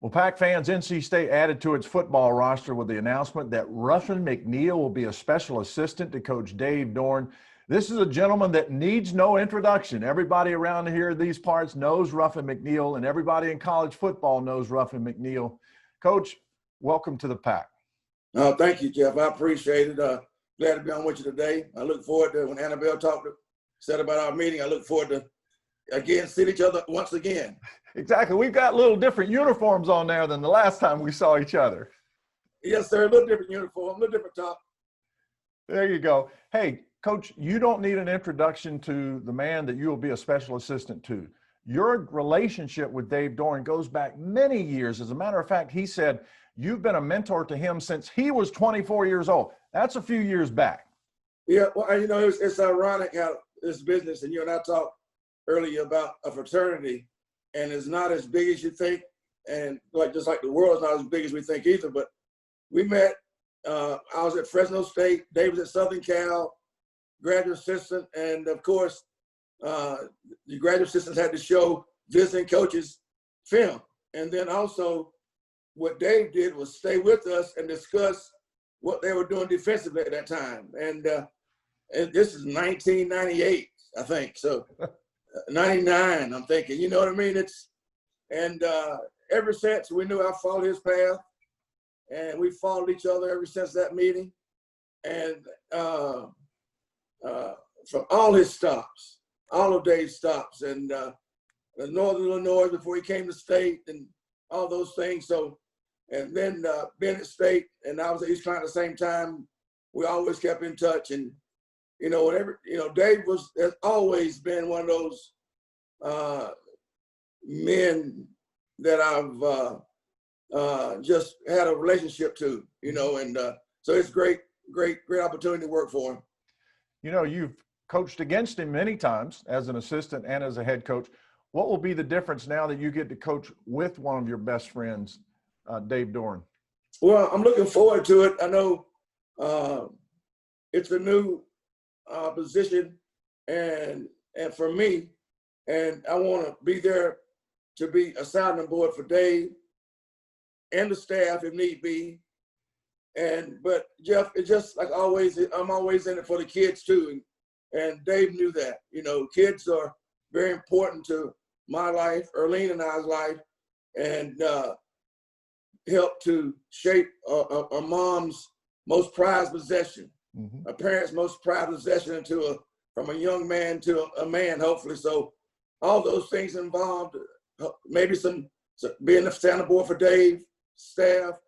Well, Pack fans, NC State added to its football roster with the announcement that Ruffin McNeill will be a special assistant to Coach Dave Doeren. This is a gentleman that needs no introduction. Everybody around here, these parts, knows Ruffin McNeill, and everybody in college football knows Ruffin McNeill. Coach, welcome to the Pack. Thank you, Jeff. I appreciate it. Glad to be on with you today. I look forward to when Annabelle said about our meeting. I look forward to again seeing each other once again. Exactly. We've got little different uniforms on there than the last time we saw each other. Yes, sir. A little different uniform, a little different top. There you go. Hey, Coach, you don't need an introduction to the man that you will be a special assistant to. Your relationship with Dave Doeren goes back many years. As a matter of fact, he said you've been a mentor to him since he was 24 years old. That's a few years back. Yeah, well, it's ironic how this business, and you and I talked earlier about a fraternity, and it's not as big as you think, and just like the world is not as big as we think either. But we met. I was at Fresno State. Dave was at Southern Cal, graduate assistant, and of course, the graduate assistants had to show visiting coaches film. And then also, what Dave did was stay with us and discuss what they were doing defensively at that time. And this is 1998, I think. So 99, I'm thinking. You know what I mean? Ever since we knew I followed his path, and we followed each other ever since that meeting. And from all his stops, all of Dave's stops, and Northern Illinois before he came to State, and all those things. So, and then being at State, and I was at East Carolina at the same time. We always kept in touch, and Dave has always been one of those men that I've just had a relationship to, and so it's great opportunity to work for him. You've coached against him many times as an assistant and as a head coach. What will be the difference now that you get to coach with one of your best friends, Dave Doeren? Well, I'm looking forward to it. I know it's a new position, and for me, and I want to be there to be a sounding board for Dave and the staff if need be. But Jeff, it's just like always, I'm always in it for the kids too. And Dave knew that, kids are very important to my life, Erlene and I's life, and help to shape a mom's most prized possession, a parent's most prized possession from a young man to a man, hopefully. So all those things involved, maybe some being the sounding board for Dave, staff,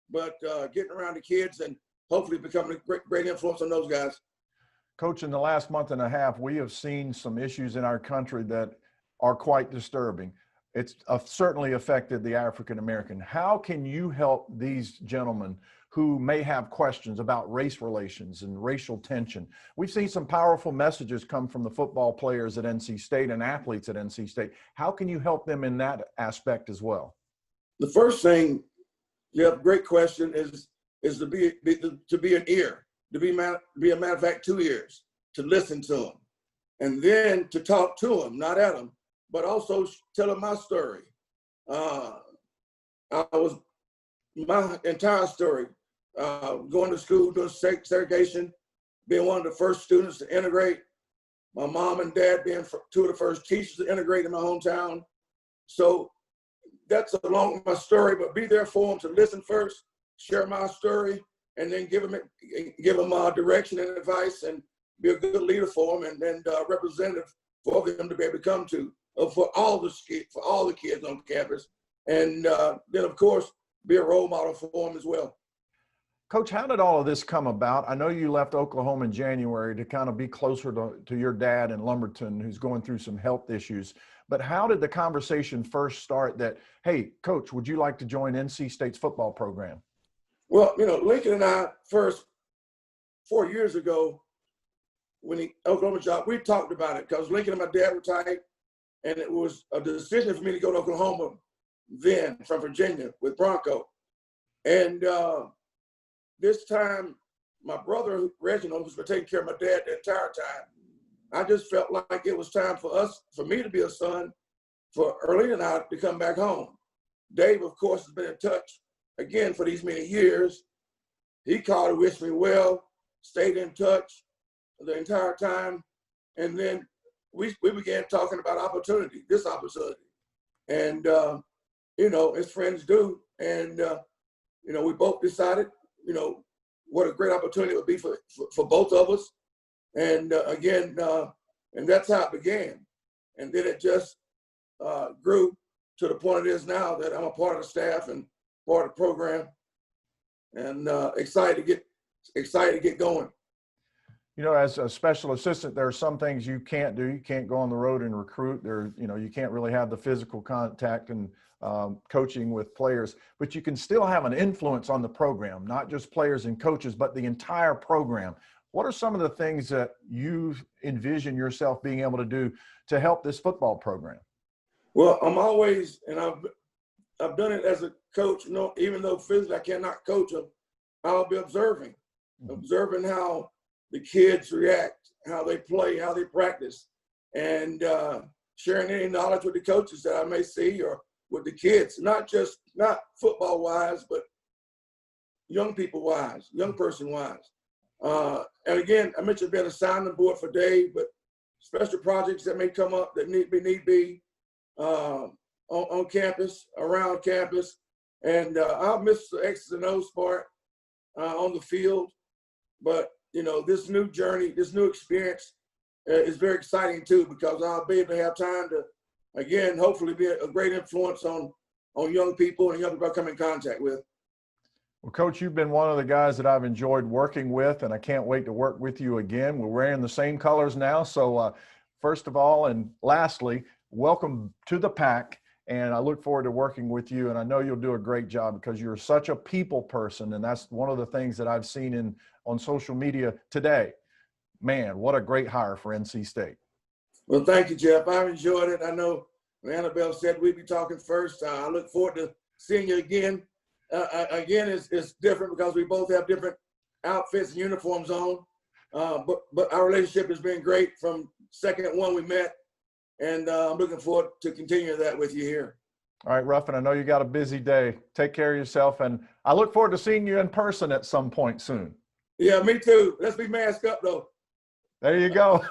but getting around the kids and hopefully becoming a great influence on those guys. Coach, in the last month and a half, we have seen some issues in our country that are quite disturbing. It's certainly affected the African American. How can you help these gentlemen who may have questions about race relations and racial tension? We've seen some powerful messages come from the football players at NC State and athletes at NC State. How can you help them in that aspect as well? The first thing, you have a great question, is to be an ear, to be a matter of fact, 2 ears, to listen to them, and then to talk to them, not at them, but also tell them my story. My entire story, going to school, doing segregation, being one of the first students to integrate, my mom and dad being two of the first teachers to integrate in my hometown. So that's along with my story, but be there for them to listen first, share my story, and then give them direction and advice, and be a good leader for them, and then representative for them to be able to come to for all the kids on campus, and then of course be a role model for them as well. Coach, how did all of this come about? I know you left Oklahoma in January to kind of be closer to your dad in Lumberton, who's going through some health issues. But how did the conversation first start that, hey, Coach, would you like to join NC State's football program? Well, Lincoln and I first, 4 years ago, when the Oklahoma job, we talked about it because Lincoln and my dad were tight, and it was a decision for me to go to Oklahoma then from Virginia with Bronco. And this time, my brother, Reginald, who's been taking care of my dad the entire time, I just felt like it was time for me to be a son, for Erlene and I to come back home. Dave, of course, has been in touch again for these many years. He called and wished me well, stayed in touch the entire time. And then we began talking about this opportunity. And, as friends do. And, we both decided, what a great opportunity it would be for both of us. And and that's how it began. And then it just grew to the point it is now that I'm a part of the staff and part of the program, and excited to get going. As a special assistant, there are some things you can't do. You can't go on the road and recruit. You can't really have the physical contact and coaching with players, but you can still have an influence on the program, not just players and coaches, but the entire program. What are some of the things that you envision yourself being able to do to help this football program? Well, I'm always, and I've done it as a coach, even though physically I cannot coach them, I'll be observing how the kids react, how they play, how they practice, and sharing any knowledge with the coaches that I may see or with the kids, not football wise, but young people wise, young person wise. And again, I mentioned being a sounding board for Dave, but special projects that may come up that need be on campus, around campus. And I'll miss the X's and O's part on the field. But, this new journey, this new experience is very exciting too, because I'll be able to have time to, again, hopefully be a great influence on young people and young people I come in contact with. Well, Coach, you've been one of the guys that I've enjoyed working with, and I can't wait to work with you again. We're wearing the same colors now. So first of all, and lastly, welcome to the Pack. And I look forward to working with you. And I know you'll do a great job because you're such a people person. And that's one of the things that I've seen on social media today. Man, what a great hire for NC State. Well, thank you, Jeff. I've enjoyed it. I know Annabelle said we'd be talking first. I look forward to seeing you again. Again, it's different because we both have different outfits and uniforms on. But our relationship has been great from second one we met. And I'm looking forward to continuing that with you here. All right, Ruffin, I know you got a busy day. Take care of yourself. And I look forward to seeing you in person at some point soon. Yeah, me too. Let's be masked up, though. There you go.